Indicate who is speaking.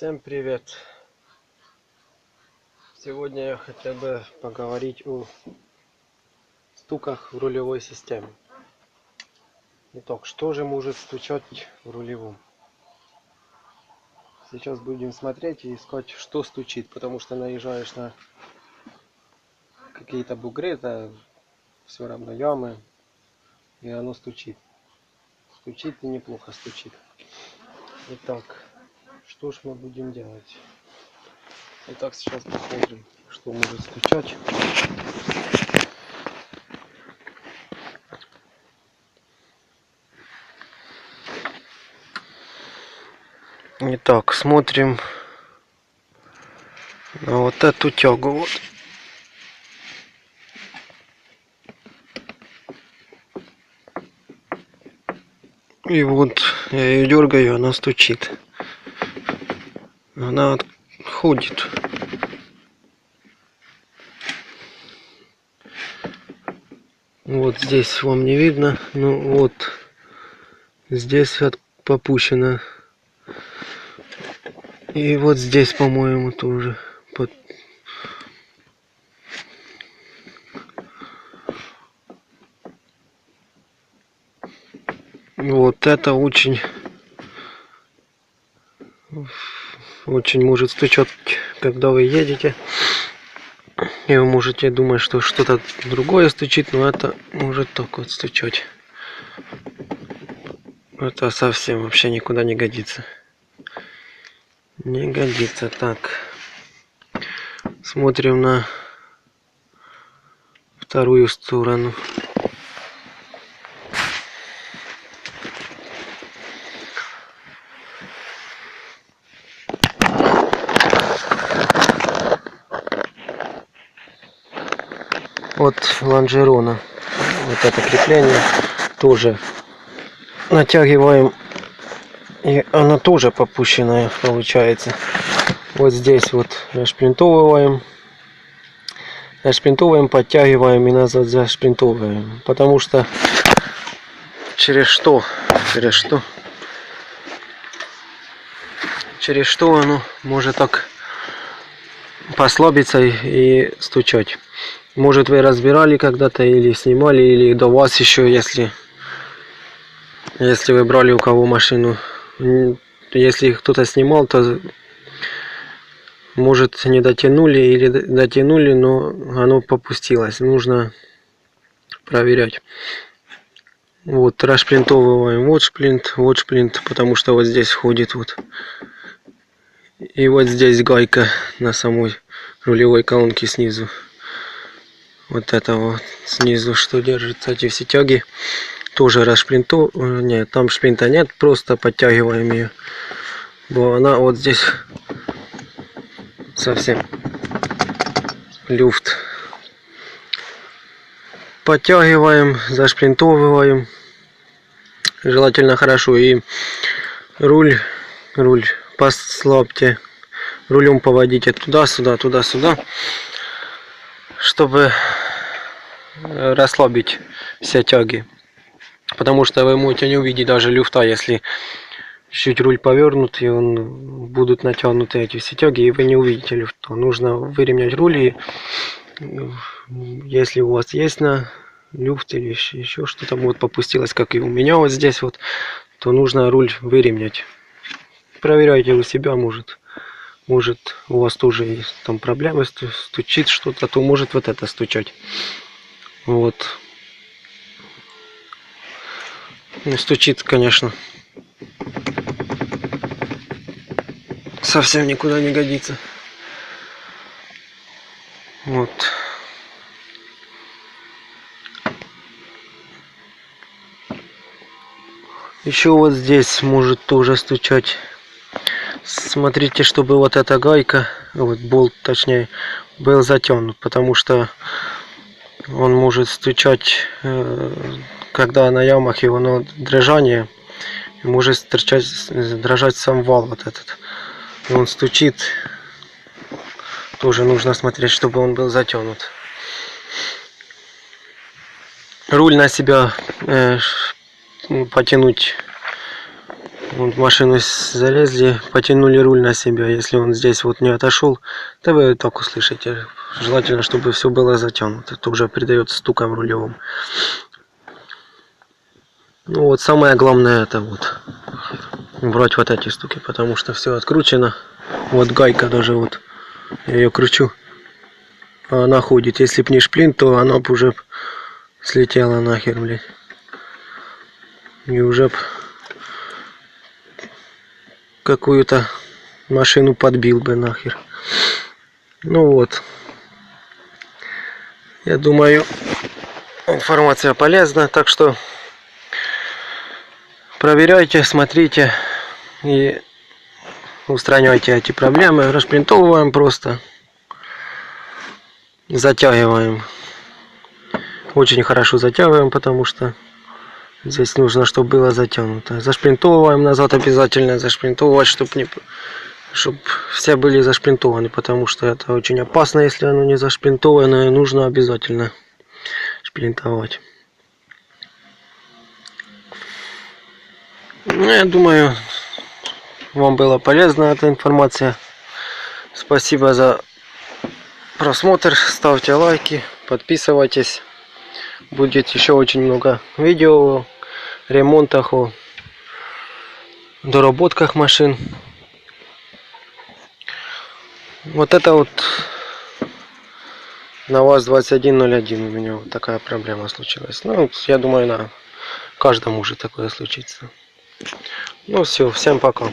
Speaker 1: Всем привет! Сегодня я хотел бы поговорить о стуках в рулевой системе. Итак, что же может стучать в рулевом? Сейчас будем смотреть и искать, что стучит, потому что наезжаешь на какие-то бугры, это все равно ямы, и оно стучит. Стучит и неплохо стучит. Итак, что ж мы будем делать? Итак, сейчас посмотрим, что может стучать. Итак, смотрим на вот эту тягу. Вот. И вот я ее дергаю, она стучит. Она отходит. Вот здесь вам не видно, но вот здесь попущено. И вот здесь, по-моему, тоже. Вот это очень может стучать, когда вы едете. И вы можете думать, что что-то другое стучит, но это может так вот стучать. Это совсем вообще никуда не годится. Не годится. Так. Смотрим на вторую сторону. От лонжерона. Вот это крепление тоже натягиваем, и она тоже попущенная получается. Вот здесь вот зашплинтовываем, подтягиваем и назад зашплинтовываем, потому что через что оно может так послабиться и стучать. Может, вы разбирали когда-то или снимали, или до вас еще, если вы брали у кого машину. Если кто-то снимал, то может не дотянули или дотянули, но оно попустилось. Нужно проверять. Вот, расшплинтовываем вот шплинт, потому что вот здесь входит вот. И вот здесь гайка на самой рулевой колонке снизу. Вот это вот снизу, что держится эти все тяги, тоже расшплинтовываем. Нет, там шплинта нет, просто подтягиваем ее. Бо она вот здесь совсем люфт. Подтягиваем, зашплинтовываем. Желательно хорошо. И руль послабьте. Рулем поводите туда-сюда, туда-сюда, чтобы расслабить все тяги. Потому что вы можете не увидеть даже люфта, если чуть руль повернут, и будут натянуты эти все тяги, и вы не увидите люфта. Нужно выровнять руль, и если у вас есть на люфт или еще что-то вот попустилось, как и у меня вот здесь вот, то нужно руль выровнять. Проверяйте у себя, может у вас тоже есть там проблемы, стучит что-то, то может вот это стучать. Вот. Ну, стучит, конечно, совсем никуда не годится. Вот. Еще вот здесь может тоже стучать. Смотрите, чтобы вот эта гайка, вот болт точнее, был затянут, потому что он может стучать, когда на ямах его дрожание, может дрожать сам вал вот этот. И он стучит. Тоже нужно смотреть, чтобы он был затянут. Руль на себя потянуть Вот в машину залезли, потянули руль на себя. Если он здесь вот не отошел, то вы так услышите. Желательно, чтобы все было затянуто. Это уже придает стуком рулевым. Ну вот самое главное это вот убрать вот эти штуки, потому что все откручено. Вот гайка даже вот, я ее кручу, а она ходит. Если б не шплинт, то она бы уже слетела нахер, блядь. И уже б какую-то машину подбил бы нахер. Ну вот. Я думаю, информация полезна, так что проверяйте, смотрите и устраняйте эти проблемы. Расшплинтовываем просто. Затягиваем. Очень хорошо затягиваем, потому что здесь нужно, чтобы было затянуто. Зашплинтовываем назад обязательно. Зашплинтовывать, чтобы все были зашплинтованы, потому что это очень опасно, если оно не зашплинтовано. Нужно обязательно шплинтовать. Ну, я думаю, вам была полезна эта информация. Спасибо за просмотр. Ставьте лайки, подписывайтесь. Будет еще очень много видео о ремонтах, о доработках машин. Вот это вот на ВАЗ-2101 у меня вот такая проблема случилась. Ну, я думаю, на каждом уже такое случится. Ну все, всем пока.